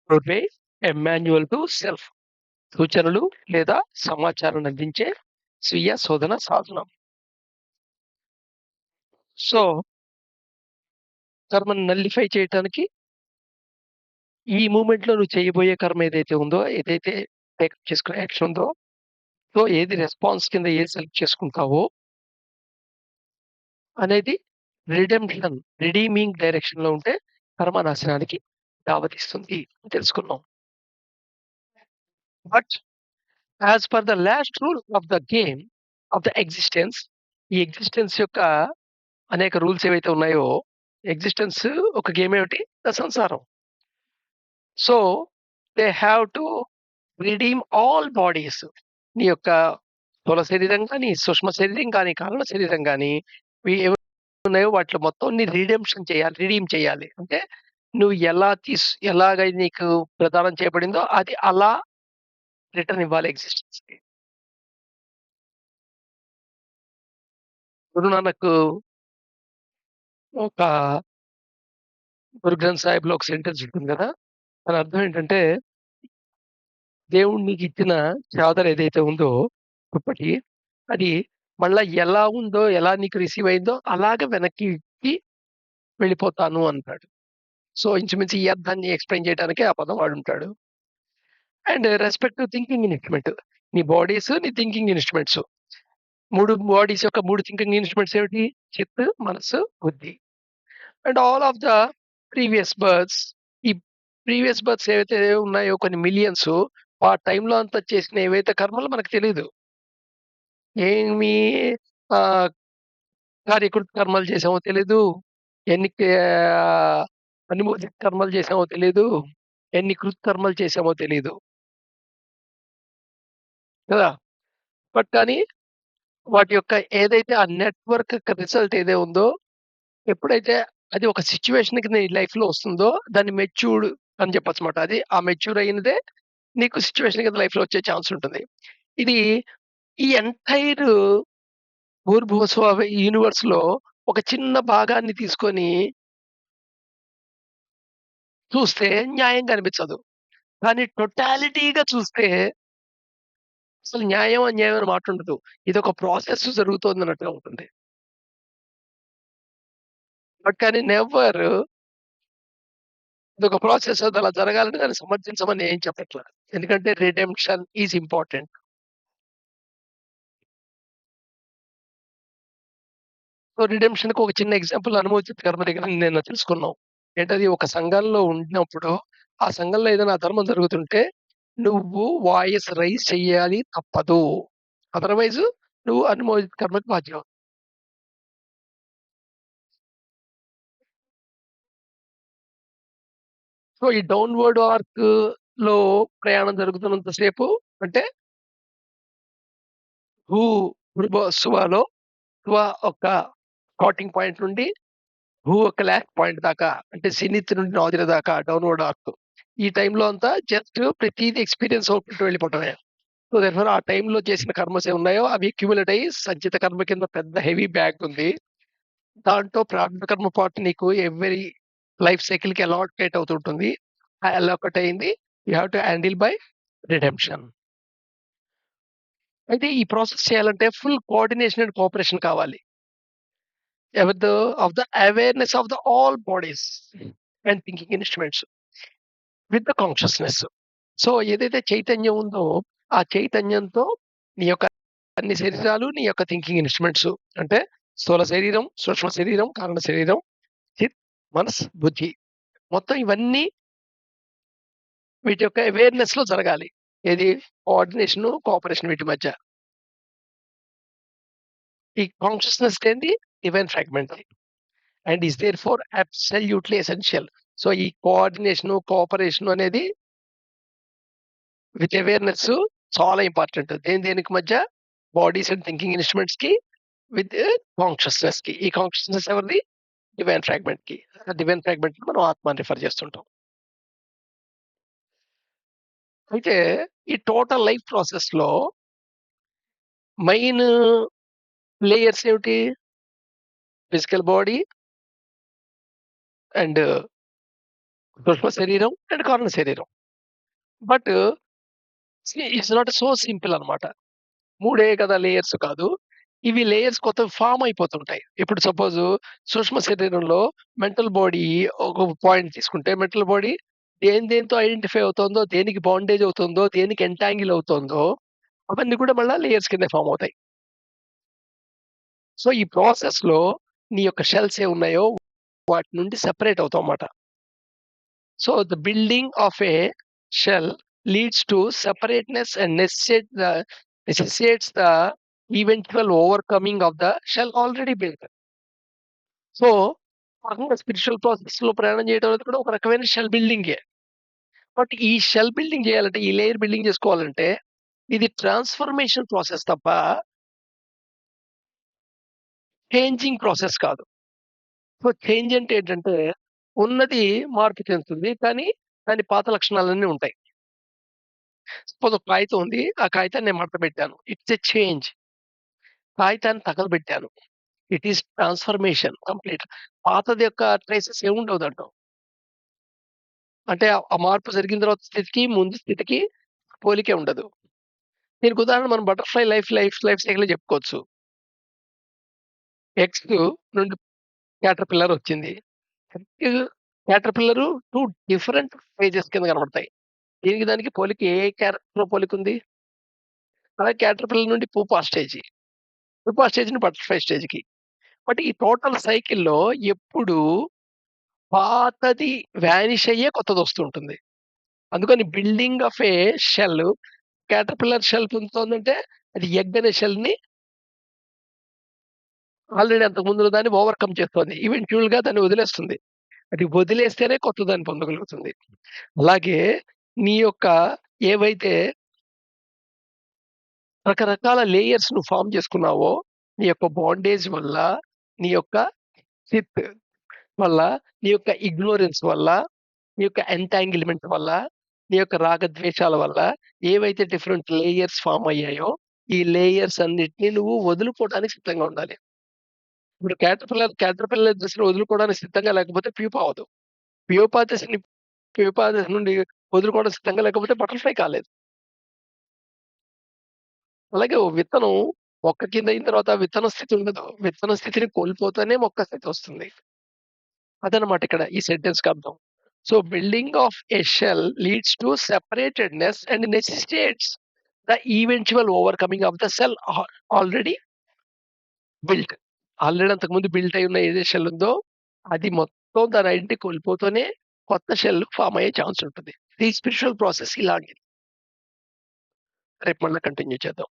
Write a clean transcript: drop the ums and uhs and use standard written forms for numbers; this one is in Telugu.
ప్రొవే ఎ మాన్యువల్ టు సెల్ఫ్ సూచనలు లేదా సమాచారాన్ని అందించే స్వీయ శోధన సాధనం. సో, కర్మని నల్లిఫై చేయటానికి ఈ మూవ్‌మెంట్‌లో నువ్వు చేయబోయే కర్మ ఏదైతే ఉందో, ఏదైతే టేకప్ చేసుకునే యాక్షన్ ఉందో, సో, ఏది రెస్పాన్స్ కింద ఏది సెలెక్ట్ చేసుకుంటావో అనేది రిడీమింగ్ డైరెక్షన్‌లో ఉంటే కర్మనాశనానికి దావతీస్తుంది అని తెలుసుకున్నాం. But as per the last rule of the game of the existence ఈ ఎగ్జిస్టెన్స్ యొక్క అనేక రూల్స్ ఏవైతే ఉన్నాయో, ఎగ్జిస్టెన్స్ ఒక గేమ్ ఏమిటి? సంసారం. So, they have to redeem all bodies. నీ యొక్క స్థూల శరీరం గాని, సూక్ష్మ శరీరం గాని, కారణ శరీరం గాని, ఏవున్నాయో వాటిలో మొత్తాన్ని రిడెంప్షన్ చేయాలి. రిడీమ్ చేయాలి. అంటే నువ్వు ఎలాగ నీకు ప్రదానం చేయబడిందో అది అలా రిటర్న్ ఇవ్వాలి ఎగ్జిస్టెన్స్‌కి. గురు నానక్ ఒక 'గురు గ్రంథ్ సాహిబ్‌లో' ఒక సెంటెన్స్ ఉంటుంది గదా! దాని అర్థం ఏంటంటే, దేవుడు నీకిచ్చిన చాదర ఏదైతే ఉందో దుప్పటి, అది మళ్ళా ఎలా ఉందో, ఎలా నీకు రిసీవ్ అయిందో అలాగే వెనక్కి ఇచ్చి వెళ్ళిపోతాను అంటాడు. సో, ఇంచుమించు ఈ అర్థాన్ని ఎక్స్‌ప్లెయిన్ చేయడానికే ఆ పదం వాడుంటాడు. And respect to thinking instrument. నీ బాడీస్, నీ థింకింగ్ ఇన్‌స్ట్రుమెంట్స్. 3 బాడీస్ యొక్క 3 థింకింగ్ ఇన్‌స్ట్రుమెంట్స్ ఏమిటి? చిత్, మనస్సు, బుద్ధి. And all of the previous births ఈ ప్రీవియస్ బర్త్స్ ఏవైతే ఉన్నాయో కొన్ని మిలియన్స్ ఆ టైంలో అంతా చేసిన ఏవైతే కర్మలు మనకు తెలీదు. ఏమి ఆహ్, కార్యకృత కర్మలు చేసామో తెలీదు. ఎన్ని అనుమోదిత కర్మలు చేసామో తెలీదు. ఎన్ని కృత్కర్మలు చేసామో తెలీదు. కదా! బట్ కానీ వాటి యొక్క ఏదైతే ఆ నెట్‌వర్క్ యొక్క రిజల్ట్ ఉందో, ఎప్పుడైతే అది ఒక సిట్యుయేషన్‌కి నీ లైఫ్‌లో వస్తుందో, దాన్ని మెచ్యూర్డ్ అని చెప్పొచ్చమాట. అది ఆ మెచ్యూర్ అయినదే నీకు సిట్యుయేషన్ కింద లైఫ్‌లో వచ్చే ఛాన్స్ ఉంటుంది. ఇది ఈ ఎంటైర్ భూర్భువస్వ యూనివర్స్‌లో ఒక చిన్న భాగాన్ని తీసుకొని చూస్తే న్యాయంగా అనిపించదు. కానీ టోటాలిటీగా చూస్తే అసలు న్యాయం, అన్యాయం అనే మాటుండదు. ఇదొక ప్రాసెస్ జరుగుతోందన్నట్టుగా ఉంటుంది. బట్ కానీ నెవర్ ఇదొక ప్రాసెస్ అదలా జరగాలని దాన్ని సమర్థించమని ఏం చెప్పట్ల. ఎందుకంటే రిడెంప్షన్ ఈజ్ ఇంపార్టెంట్. సో, రిడెంప్షన్‌కి ఒక చిన్న ఎగ్జాంపుల్ అనుభవచిత్త కర్మ దగ్గర నిన్న తెలుసుకున్నాం. ఏంటది ఒక సంఘంలో ఉండినప్పుడు, ఆ సంఘంలో ఏదైనా అధర్మం జరుగుతుంటే, నువ్వు వాయిస్ రైజ్ చెయ్యాలి తప్పదు. అదర్‌వైజు నువ్వు అనుమోదిత కర్మకి బాధ్యుడు. సో, ఈ డౌన్‌వర్డ్ ఆర్క్‌లో ప్రయాణం జరుగుతున్నంత సేపు అంటే భూ భృభస్వాలో ఒక స్టార్టింగ్ పాయింట్ నుండి ఒక లాస్ట్ పాయింట్ దాకా అంటే సినిత్ నుండి నాదిర దాకా డౌన్‌వర్డ్ ఆర్క్. ఈ టైంలో అంతా జస్ట్ ప్రతీది ఎక్స్‌పీరియన్స్ అవుకుంటూ వెళ్ళిపోవటమే. సో, దేర్‌ఫోర్ ఆ టైంలో చేసిన కర్మస్ ఏవున్నాయో అవి అక్యుములేట్ అయ్యి సంచిత కర్మ కింద పెద్ద హెవీ బ్యాగ్ ఉంది. దాంట్లో ప్రారంభ కర్మ పార్ట్ నీకు ఎవ్రీ లైఫ్ సైకిల్‌కి అలాకేట్ అవుతుంటుంది. ఆ అలొకేట్ అయింది. You have to handle by redemption. అయితే ఈ ప్రాసెస్ చేయాలంటే ఫుల్ కోఆర్డినేషన్ అండ్ కోఆపరేషన్ కావాలి. With of the awareness of the all bodies and thinking instruments with the consciousness. So, ఏదైతే చైతన్యం ఉందో, ఆ చైతన్యంతో నీ యొక్క అన్ని శరీరాలు, నీ యొక్క థింకింగ్ ఇన్‌స్ట్రుమెంట్స్ అంటే స్థూల శరీరం, సూక్ష్మ శరీరం, కారణ శరీరం, చిత్, మనస్, బుద్ధి. మొత్తం ఇవన్నీ వీటి యొక్క అవేర్‌నెస్‌లో జరగాలి. ఏది? కోఆర్డినేషను, కోఆపరేషన్ వీటి మధ్య. ఈ కాన్షియస్‌నెస్ లేనిది divine fragment. And is therefore absolutely essential. So, ఈ కోఆర్డినేషను, కోఆపరేషన్ అనేది విత్ అవేర్‌నెస్ చాలా ఇంపార్టెంట్. దేనికి మధ్య? బాడీస్ అండ్ థింకింగ్ ఇన్‌స్ట్రుమెంట్స్‌కి విత్ కాన్షియస్‌నెస్‌కి. ఈ కాన్షియస్‌నెస్ ఎవరిది? డివైన్ ఫ్రాగ్మెంట్‌కి. ఆ డివైన్ ఫ్రాగ్మెంట్‌ని మనం ఆత్మ అని రిఫర్ చేస్తుంటాం. అయితే ఈ టోటల్ లైఫ్ ప్రాసెస్‌లో మెయిన్ లేయర్స్ ఏమిటి? ఫిజికల్ బాడీ అండ్ సూక్ష్మ శరీరం అండ్ కారణ శరీరం. But it's not so simple అన్నమాట. మూడే కదా లేయర్స్ కాదు. ఇవి లేయర్స్ కొత్తవి ఫార్మ్ అయిపోతుంటాయి. ఇప్పుడు సపోజు సూక్ష్మ శరీరంలో మెంటల్ బాడీ ఒక పాయింట్ తీసుకుంటే మెంటల్ బాడీ దేనితో ఐడెంటిఫై అవుతుందో, దేనికి బాండేజ్ అవుతుందో, దేనికి ఎంటాంగిల్ అవుతుందో అవన్నీ కూడా మళ్ళా లేయర్స్ కింద ఫార్మ్ అవుతాయి. సో, ఈ ప్రాసెస్‌లో నీ యొక్క షెల్స్ ఏవున్నాయో వాటి నుండి separate అవుతావన్నమాట. So the building of a shell leads to separateness and necessitates the eventual overcoming of the shell already built. So, పరంగా స్పిరిచ్యువల్ ప్రాసెస్‌లో ప్రయాణం చేయడం అనేది కూడా ఒక రకమైన షెల్ బిల్డింగే. బట్ ఈ షెల్ బిల్డింగ్ చేయాలంటే, ఈ లేయర్ బిల్డింగ్ చేసుకోవాలంటే, ఇది ట్రాన్స్‌ఫర్మేషన్ ప్రాసెస్ తప్ప చేంజింగ్ ప్రాసెస్ కాదు. సో, చేంజ్ అంటే ఏంటంటే, ఉన్నది మార్పు చెందుతుంది. కానీ దాని పాత లక్షణాలన్నీ ఉంటాయి. సపోజ్ ఒక కాగితం ఉంది. ఆ కాగితాన్ని నేను మడతపెట్టాను. It's a change. కాగితాన్ని తగలబెట్టాను. It is transformation complete. పాతది యొక్క ట్రేసెస్ ఏముండవు దాంట్లో. అంటే ఆ మార్పు జరిగిన తర్వాత స్థితికి, ముందు స్థితికి పోలికే ఉండదు. దీనికి ఉదాహరణ మనం బటర్‌ఫ్లై లైఫ్ సైకిలే చెప్పుకోవచ్చు. ఎగ్స్ నుండి క్యాటర్‌పిల్లర్ వచ్చింది. ఎగ్, క్యాటర్‌పిల్లర్ 2 డిఫరెంట్ ఫేజెస్ కింద కనపడతాయి. దీనికి దానికి పోలిక ఏ క్యారెక్టర్‌లో పోలికుంది? అలాగే క్యాటర్‌పిల్లర్ నుండి పుపా స్టేజ్. పుపా స్టేజ్ నుండి బటర్‌ఫ్లై స్టేజ్‌కి. బట్ ఈ టోటల్ సైకిల్‌లో ఎప్పుడు పాతది వానిష్ అయ్యే కొత్తదొస్తూ ఉంటుంది. అందుకని building of a shell caterpillar shell పొందుతోందంటే అది ఎగ్ అనే షెల్‌ని ఆల్రెడీ అంతకు ముందున్న దాన్ని ఓవర్‌కమ్ చేస్తోంది. ఈవెంచువల్‌గా దాన్ని వదిలేస్తుంది. అది వదిలేస్తేనే కొత్తదాన్ని పొందగలుగుతుంది. అలాగే నీ యొక్క ఏవైతే రకరకాల లేయర్స్ నువ్వు ఫార్మ్ చేసుకున్నావో, నీ యొక్క బాండేజ్ వల్ల, నీ యొక్క చిత్ వల్ల, నీ యొక్క ఇగ్నోరెన్స్ వల్ల, నీ యొక్క ఎంటాంగిల్‌మెంట్ వల్ల, నీ యొక్క రాగద్వేషాల వల్ల ఏవైతే డిఫరెంట్ లేయర్స్ ఫార్మ్ అయ్యాయో, ఈ లేయర్స్ అన్నిటిని నువ్వు వదులుకోవడానికి సిద్ధంగా ఉండాలి. ఇప్పుడు క్యాటర్‌పిల్లర్ దశను వదులుకోవడానికి సిద్ధంగా లేకపోతే ప్యూపా అవ్వదు. ప్యూపా దశని ప్యూపా దశ నుండి వదులుకోవడానికి సిద్ధంగా లేకపోతే బటర్‌ఫ్లై కాలేదు. అలాగే ఓ విత్తనం మొక్క కింద అయిన తర్వాత విత్తన స్థితి ఉండదు. విత్తన స్థితిని కోల్పోతేనే మొక్క స్థితి వస్తుంది. అదనమాట ఇక్కడ ఈ సెంటెన్స్‌కి అర్థం. So, building of a shell leads to separatedness and necessitates the eventual overcoming of the shell already built. Already అంతకుముందు బిల్ట్ అయ్యున్న ఏదైతే షెల్ ఉందో, అది మొత్తం దాని ఐడెంటిటీ కోల్పోతూనే కొత్త షెల్ ఫార్మ్ అయ్యే ఛాన్స్ ఉంటుంది. ఈ స్పిరిచ్యువల్ ప్రాసెస్ ఇలాంటిది. రేపు మళ్ళా కంటిన్యూ చేద్దాం.